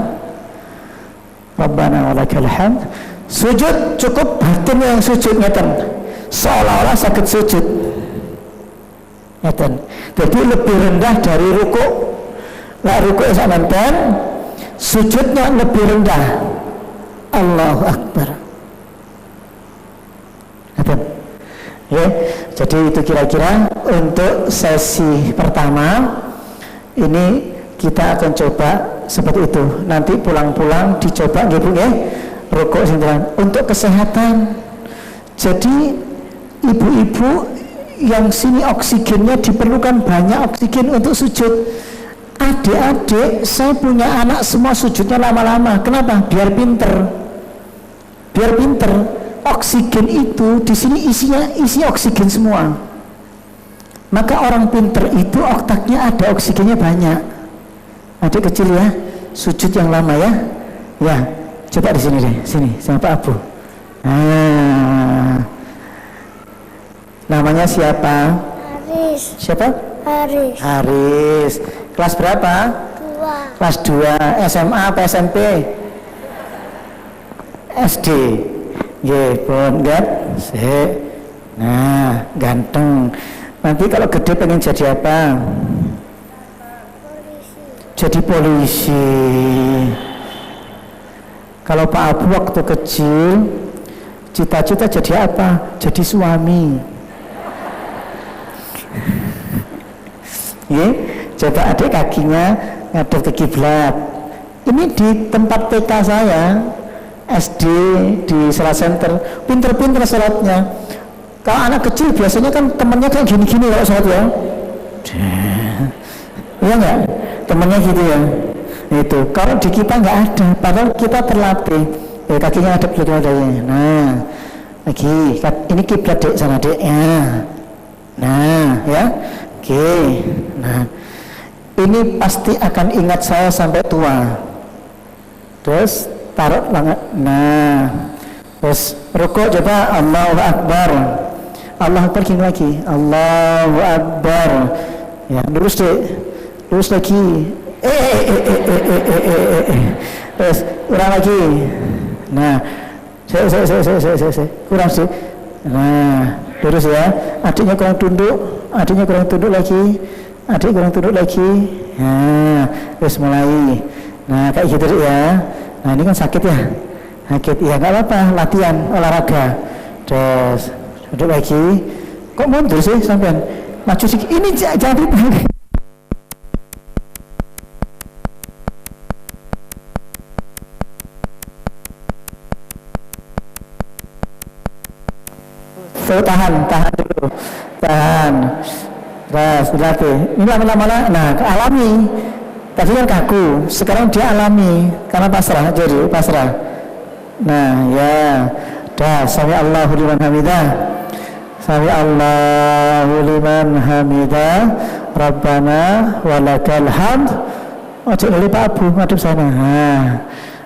Rabbana walakal hamd. Sujud cukup batin yang sujud, ngeten, seolah-olah sakit sujud, ngeten. Jadi lebih rendah dari rukuk. Lah rukuk sampean, sujudnya lebih rendah. Allahu Akbar. Ngeten. Ya, jadi itu kira-kira untuk sesi pertama. Ini kita akan coba seperti itu. Nanti pulang-pulang dicoba nggih Bu nggih. Rukuk sinten untuk kesehatan. Jadi ibu-ibu yang sini oksigennya diperlukan banyak oksigen untuk sujud. Adik-adik, saya punya anak semua sujudnya lama-lama. Kenapa? Biar pinter. Biar pinter. Oksigen itu di sini isi oksigen semua. Maka orang pinter itu otaknya ada oksigennya banyak. Adik kecil ya, sujud yang lama ya. Ya, coba di sini deh, sini sama Pak Abu. Namanya siapa? Haris. Siapa? Haris. Haris. Kelas berapa? 2. Kelas 2. SMA apa SMP? SD. Nggih, pun kan? Nah, ganteng. Nanti kalau gede pengen jadi apa? Polisi. Jadi polisi. Kalau Pak Abu waktu kecil cita-cita jadi apa? Jadi suami. Ya, coba adik kakinya ngadep ke kiblat. Ini di tempat TK saya, SD di Salah Center, pinter-pinter sholatnya. Kalau anak kecil biasanya kan temennya kayak gini-gini kalau sholat ya. Iya nggak? Temennya gitu ya. Itu. Kalau di kita nggak ada, padahal kita terlatih. Kakinya ngadep ke dadanya. Nah, lagi. Ini kiblat dek sana dek ya. Nah, ya. Oke. Nah, ini pasti akan ingat saya sampai tua. Terus taruh lengan. Nah, terus rukuk coba Allahu Akbar. Allahu Akbar gini lagi. Allahu Akbar. Ya, lurus deh. Lurus lagi. Terus kurang lagi. Nah, saya kurang sih. Nah, lurus ya. Adiknya kurang tunduk. Adiknya kurang tunduk lagi. Adik kurang tunduk lagi. Nah, terus mulai. Nah, kayak gitu ya. Nah, ini kan sakit ya. Sakit ya, nggak apa-apa. Latihan olahraga. Terus duduk lagi. Kok mundur sih sampean? Maju sedikit. Ini jangan dipakai. Tahan dulu, tahan. Terus dilatih. Ini lama-lama, nah alami. Tadi kan kaku, sekarang dia alami karena pasrah, jadi pasrah. Nah ya, dah. Sami Allahu liman hamidah. Sami Allahu liman hamidah. Rabbana walakal hamd. Ojo dari Pak Abu, madep sana. Nah,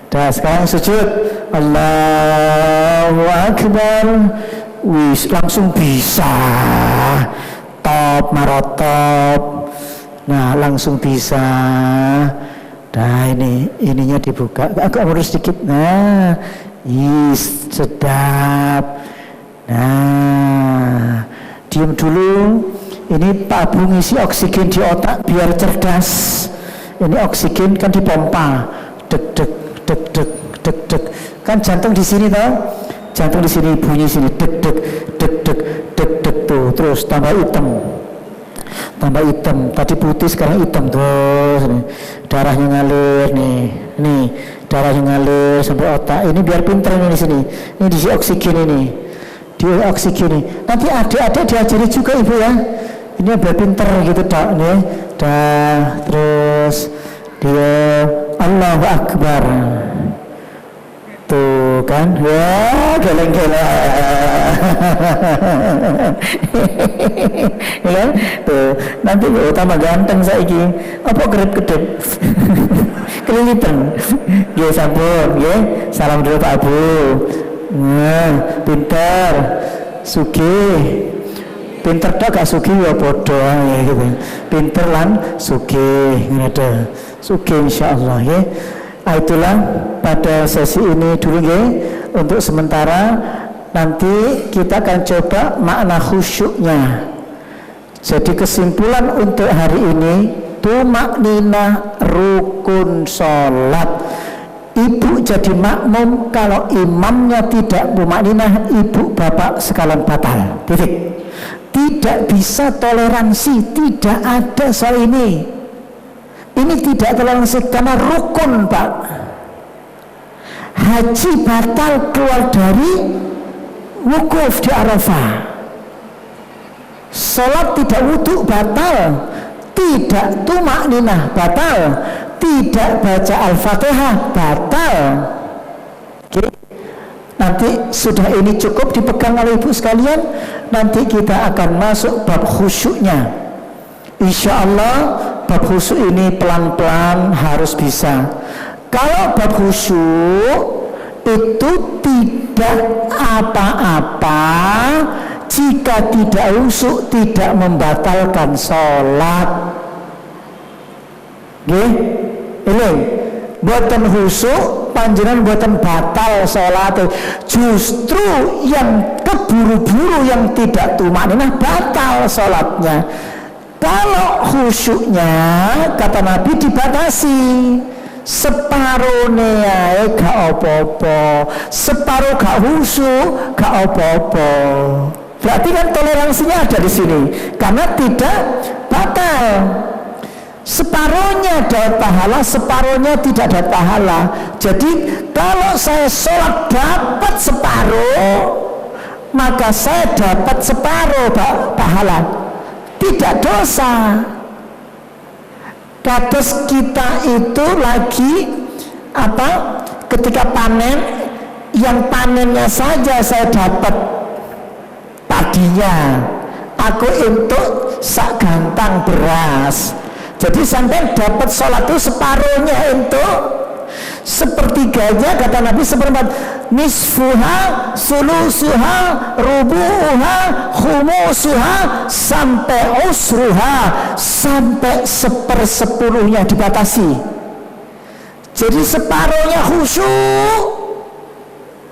dah sekarang sujud. Allahu Akbar. Wis langsung bisa top marotop. Nah langsung bisa. Nah ininya dibuka agak mundur sedikit. Nah sedap. Nah diam dulu. Ini Pak Abu ngisi oksigen di otak biar cerdas. Ini oksigen kan dipompa. Dek dek dek dek dek dek. Kan jantung di sini toh. Jantung di sini, bunyi sini, dek dek dek dek dek dek tuh, terus tambah hitam. Tadi putih sekarang hitam terus. Darahnya ngalir nih darahnya ngalir sampai otak. Ini biar pinter ini di sini. Ini diisi oksigen ini, di oksigen ini. Nanti adik-adik diajari juga ibu ya. Ini biar pinter gitu dok nih. Dah terus dia Allahu Akbar tuh. tuh kan, wah geleng-geleng. Ya, tuh nanti tambah ganteng saiki. Apa kedip-kedip? Kelilipan. Ya sampun, ya. Salam dulu Pak Abu. Nah, pinter, sugih. Pinter tok gak sugih ya podo ya gitu. Pinter lan sugih ngono. Sugih insyaallah ya. Itulah pada sesi ini dulu ya. Untuk sementara nanti kita akan coba makna khusyuknya. Jadi kesimpulan untuk hari ini, tumakninah rukun sholat. Ibu jadi makmum kalau imamnya tidak tumakninah, ibu bapak sekalian batal. Titik. Tidak bisa toleransi, tidak ada soal ini. Ini tidak toleransi karena rukun, Pak. Haji batal keluar dari wukuf di Arafah. Salat tidak wudhu batal, tidak tumakninah batal, tidak baca Al-Fatihah batal. Oke. Nanti sudah ini cukup dipegang oleh ibu sekalian. Nanti kita akan masuk bab khusyuknya. Insya Allah bab khusyuk ini pelan-pelan harus bisa. Kalau bab khusyuk itu tidak apa-apa jika tidak khusyuk, tidak membatalkan sholat. Nggih, ini buatan khusyuk panjenengan buatan batal sholat. Justru yang keburu-buru yang tidak tumakninah batal sholatnya. Kalau khusyuknya kata Nabi dibatasi, separuhnya ae gak apa-apa, separuh gak khusyuk gak apa-apa. Berarti kan toleransinya ada di sini karena tidak batal. Separuhnya dapat pahala, separuhnya tidak dapat pahala. Jadi kalau saya sholat dapat separuh, maka saya dapat separuh pahala, tidak dosa. Kados kita itu lagi apa? Ketika panen, yang panennya saja saya dapat padinya, aku untuk sak gantang beras. Jadi sampai dapat sholat itu separuhnya untuk sepertiganya, kata Nabi seperempat, nisfuha, sulusuha, rubuha, khumusuha, sampai usruha, sampai sepersepuluhnya dibatasi. Jadi separuhnya khusyuk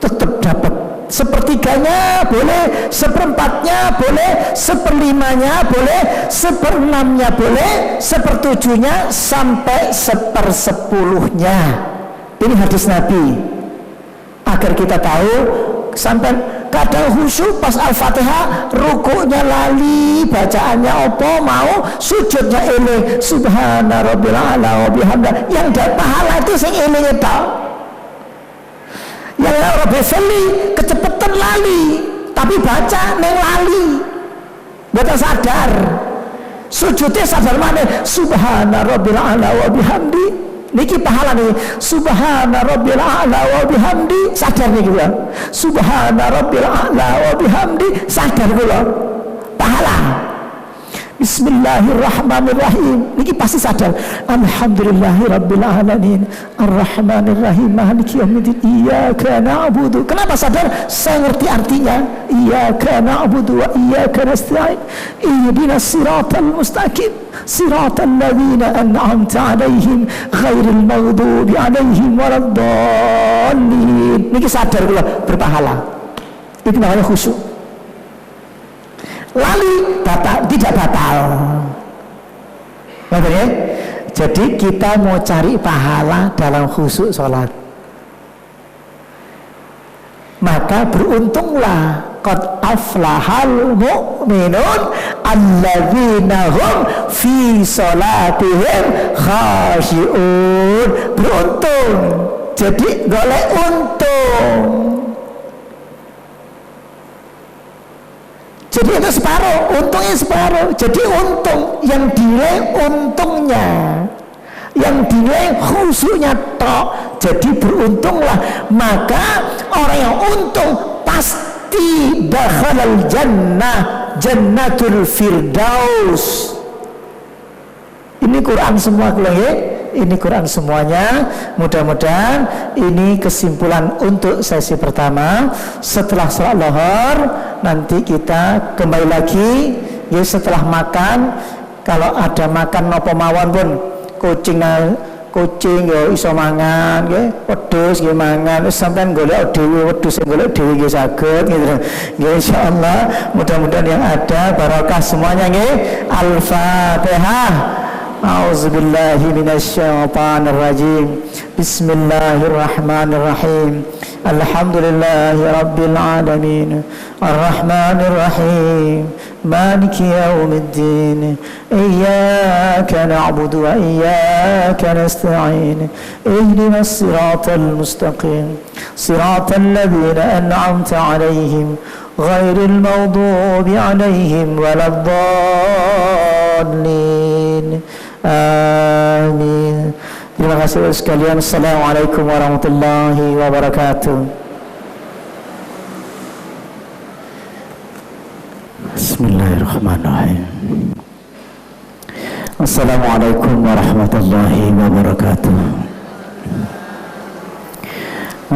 tetap dapat, sepertiganya boleh, seperempatnya boleh, seperlimanya boleh, seperenamnya boleh, sepertujuhnya sampai sepersepuluhnya. Ini hadis Nabi agar kita tahu. Sampai kadang khusyuk pas Al-Fatihah, rukuknya lali, bacaannya apa mau, sujudnya eling, subhana rabbil a'la wa bihamdah. Yang dapat pahala itu sing eling tau. Yang Rabbi Feli kecepatan lali, tapi baca neng lali, bukan sadar. Sujudnya sadar mana? Subhana rabbil a'la wa bihamdi. Niki pahala nih. Subhana rabbil a'la wa bihamdi. Sadar nih gula. Subhana rabbil a'la wa bihamdi. Sadar gula. Pahala. Bismillahirrahmanirrahim. Niki pasti sadar. Alhamdulillahirabbil alamin. Arrahmanirrahim. Maliki yaumiddin. Iyyaka na'budu. Kenapa sadar? Saya ngerti artinya. Iyyaka na'budu wa iyyaka nasta'in. Ihdinas siratal mustaqim. Siratal ladzina an'amta 'alaihim ghairil maghdubi 'alaihim waladdallin. Niki sadar kula berpahala. Itu namanya khusyuk. Lali batal, tidak batal. Ya? Jadi kita mau cari pahala dalam khusyuk sholat, maka beruntunglah qad aflahal mu'minun alladzina hum fi sholatihim khashi'un. Beruntung, jadi golek untung. Jadi itu separuh, untungnya separuh. Jadi untung yang nilai untungnya. yang dinilai khusyuknya tok. Jadi beruntunglah, maka orang yang untung pasti dakhalal jannah, jannatul firdaus. Ini Quran semua ya. Ini Quran semuanya. Mudah-mudahan ini kesimpulan untuk sesi pertama. Setelah salat Zuhur nanti kita kembali lagi ya, setelah makan. Kalau ada makan nopo mawon pun, kucing ya iso mangan nggih, wedhus nggih mangan, wis sampean golek dhewe wedhus sing golek dhewe nggih saged gitu. Nggih insyaallah mudah-mudahan yang ada barokah semuanya nggih. Al-Fatihah. A'udzubillahi minasyaitonirrajim. Bismillahirrahmanirrahim. Alhamdulillahi rabbil alamin. Arrahmanir rahim. Maliki yaumiddin. Iyyaka na'budu wa iyyaka nasta'in. Ihdinas siratal mustaqim. Siratal ladzina an'amta 'alaihim ghairil maghdubi 'alaihim waladdallin. Amin. Terima kasih sekalian. Assalamualaikum warahmatullahi wabarakatuh. Bismillahirrahmanirrahim. Assalamualaikum warahmatullahi wabarakatuh.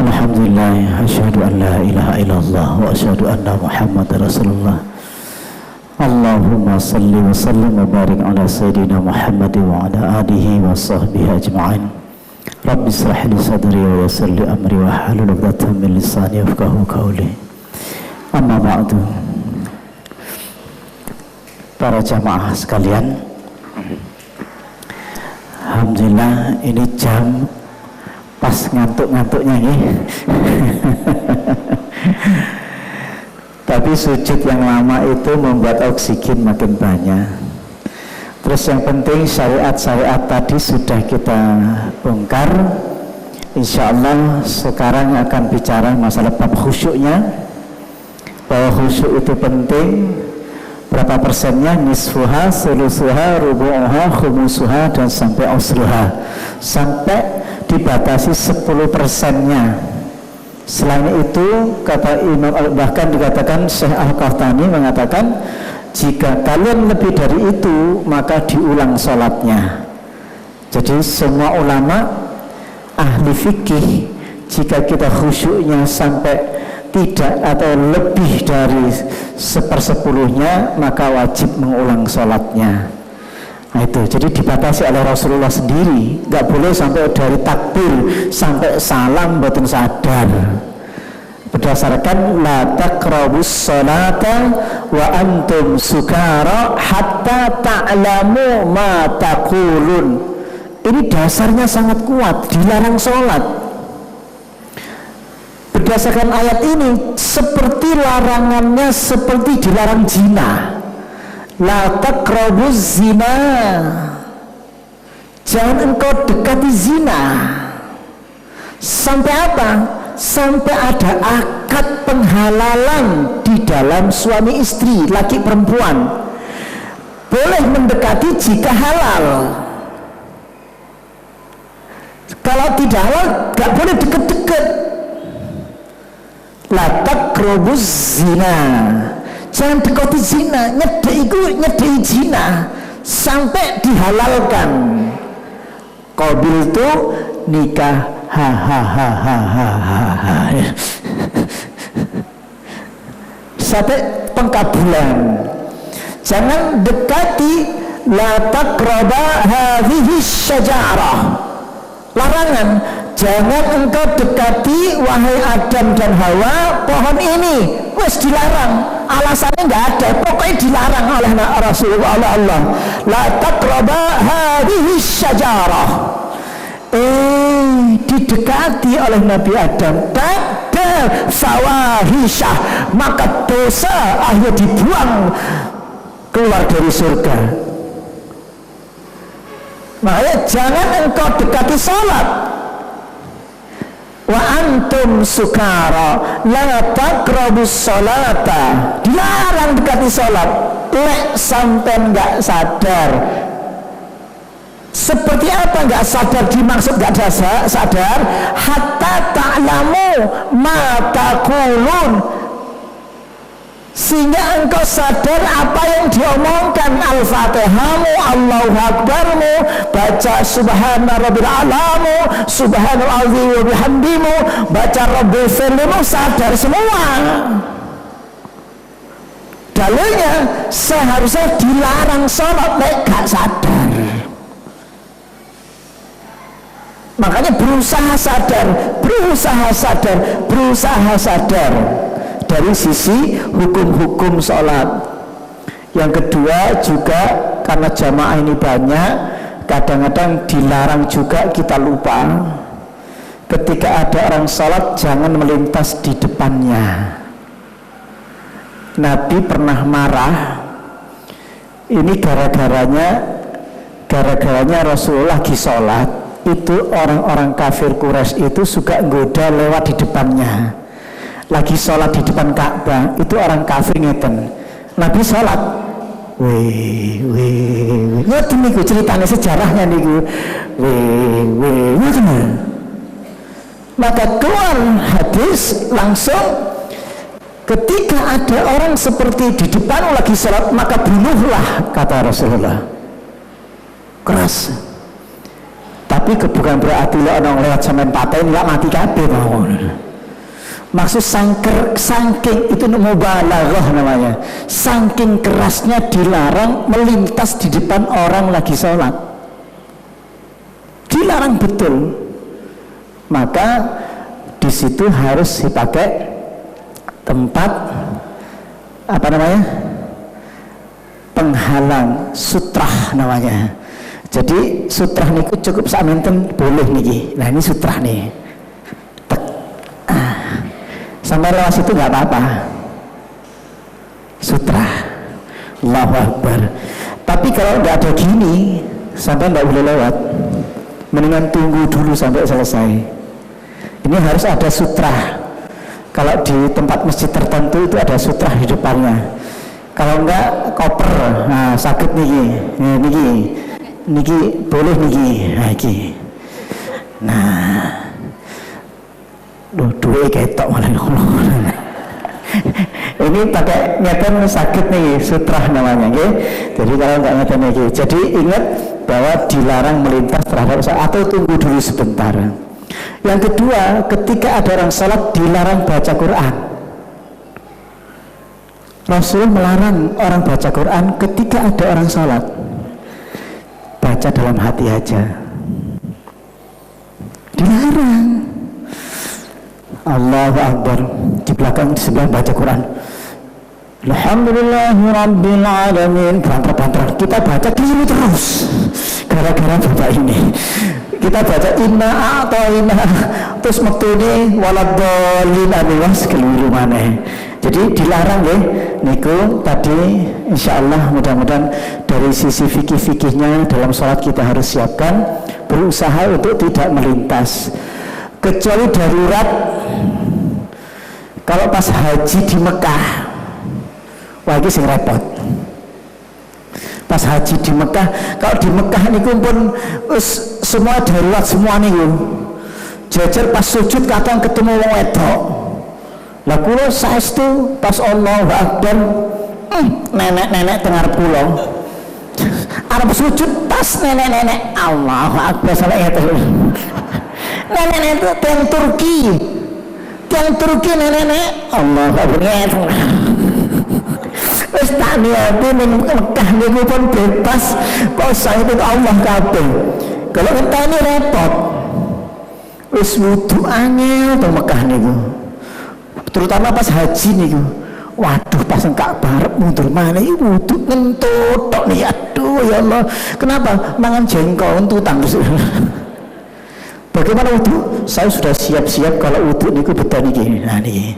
Alhamdulillah, asyhadu an la ilaha illallah wa asyhadu anna Muhammadar Rasulullah. Allahumma salli wa sallim wa barik ala sayyidina Muhammad wa ala alihi wa sahbihi ajma'in. Rabbi israh li sadri wa yassir li amri wa hlul 'uqdatam min lisani yafqahu qawli. Amma ba'du. Para jamaah sekalian, alhamdulillah ini jam pas ngantuk-ngantuknya nih. Tapi sujud yang lama itu membuat oksigen makin banyak. Terus yang penting syariat-syariat tadi sudah kita bongkar. Insya Allah sekarang akan bicara masalah bab khusyuknya, bahwa khusyuk itu penting. Berapa persennya? Nisfuha, sulusuha, rubu'uha, khumusuha, dan sampai usruha. Sampai dibatasi 10%-nya. Selain itu, kata Imam, bahkan dikatakan Syekh Al-Qahtani mengatakan, jika kalian lebih dari itu, maka diulang sholatnya. Jadi semua ulama ahli fikih, jika kita khusyuknya sampai tidak atau lebih dari 1/10-nya, maka wajib mengulang sholatnya. Nah itu, jadi dibatasi oleh Rasulullah sendiri, nggak boleh sampai dari takbir sampai salam boten sadar. Berdasarkan la taqrabus sholata wa antum sukara hatta ta'lamu ma taqulun. Ini dasarnya sangat kuat, dilarang sholat. Berdasarkan ayat ini, seperti larangannya seperti dilarang zina. La taqrabuz zina, jangan engkau dekati zina. Sampai apa? Sampai ada akad penghalalan di dalam suami istri, laki perempuan. Boleh mendekati jika halal. Kalau tidak halal, gak boleh deket-deket. La taqrabuz zina, jangan dekati zina. Nyedeki zina sampai dihalalkan. Qabil itu nikah sampai pengkabulan. Jangan dekati. La taqraba hadhihi syajarah, larangan. Jangan engkau dekati, wahai Adam dan Hawa, pohon ini. Wes dilarang, alasannya nggak ada, pokoknya dilarang oleh Rasulullah. Allah, la taqraba hadhihi syajarah. Didekati oleh Nabi Adam, takda fawahisyah, maka dosa akhirnya dibuang keluar dari surga. Makanya jangan engkau dekati salat. Wa antum sukara la taqrabus salata, dilarang dekati salat. Lek sampai nggak sadar, Seperti apa nggak sadar, dimaksud nggak sadar, hatta ta'lamu ma taqulun, sehingga engkau sadar apa yang diomongkan. Al-Fatihahmu, Allahu Akbarmu, baca Subhana Rabbil Alamu, Subhanal Azim wa bihamdimu, baca Rabbil Firlimu, sadar semua. Dalilnya seharusnya dilarang sholat nek gak sadar. Makanya berusaha sadar dari sisi hukum-hukum sholat. Yang kedua juga karena jamaah ini banyak, kadang-kadang dilarang juga kita lupa. Ketika ada orang sholat jangan melintas di depannya. Nabi pernah marah. Ini gara-garanya Rasulullah lagi sholat, itu orang-orang kafir Quraisy itu suka goda lewat di depannya. Lagi sholat di depan Ka'bah, itu orang kafir ngeten. Nabi sholat, ngoten niku ceritanya, sejarahnya niku, ngoten. Maka keluar hadis langsung, ketika ada orang seperti di depan lagi sholat, maka bunuhlah, kata Rasulullah. Keras. Tapi bukan berarti orang lewat sampean paten nggak mati kabeh mawon. Maksud saking itu mubalaghah namanya. Saking kerasnya dilarang melintas di depan orang lagi sholat. Dilarang betul. Maka di situ harus dipakai tempat apa namanya? Penghalang, sutrah namanya. Jadi sutrah niku cukup saminten boleh niki. Nah ini sutrah nih. Sampai lewat situ nggak apa-apa. Sutrah. Allahu Akbar. Tapi kalau nggak ada gini, sampai nggak boleh lewat. Mendingan tunggu dulu sampai selesai. Ini harus ada sutrah. Kalau di tempat masjid tertentu itu ada sutrah di depannya. Kalau enggak koper, nah sakit niki boleh niki, nah duwe ketok malah. Ini pakai ngeten sakit nih, sutrah namanya, okay? Jadi kalau enggak ngeten niki, jadi ingat bahwa dilarang melintas terhadap atau tunggu dulu sebentar. Yang kedua, ketika ada orang sholat dilarang baca Quran. Rasul melarang orang baca Quran ketika ada orang sholat. Baca dalam hati aja. Dilarang. Allahu Akbar. Di belakang di sebelah baca Quran. Alhamdulillahirabbil alamin. Banter-banter. Kita baca keliru terus. Gara-gara bapak ini. Kita baca inna a'tayna terus mektune waladhdallin awas keliru maneh. Jadi dilarang ya niku tadi, insyaallah mudah-mudahan dari sisi fikih-fikihnya dalam sholat kita harus siapkan, berusaha untuk tidak melintas kecuali darurat. Kalau pas haji di Mekah, wah ini sing repot. Pas haji di Mekah, kalau di Mekah niku pun semua darurat semua niku. Jajar pas sujud kadang ketemu wong wedok. Lah kula saestu pas Allahu Akbar, nenek-nenek teng ngarep kula. Arep sujud pas nenek-nenek Allahu Akbar sampai ngeten. Nenek-nenek itu tiang Turki nenek-nenek Allahu Akbar ngeten. Wis tak niati ning Mekah niku pun bebas, kok saiki Allah kabeh. Kalau kita ini repot. Wis wudu angel teng Mekah niku. Terutama pas haji niku. Waduh pas Ka'bah arep mundur maneh iki wudu ngentut tok nih. Aduh ya Allah. Kenapa? Mangan jengkol entutan terus. Bagaimana wudu? Saya sudah siap-siap kalau wudu niku betul niki. Nah niki.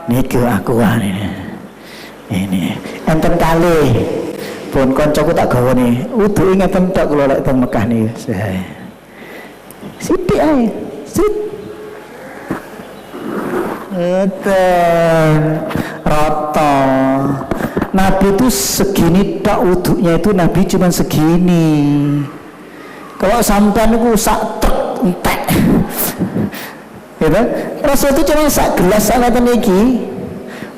Niku aku ini enten kali pun koncoku tak gawe nih wudu ngeten tok kula lek teng Mekah nih. Sithik ae. Rata. Nabi itu segini tak wudunya itu, Nabi cuma segini. Kalau sampean niku sak truk entek. Gitu. Rasul itu cuma sak gelas sama niki.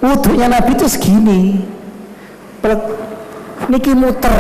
Wudunya Nabi itu segini. Niki muter.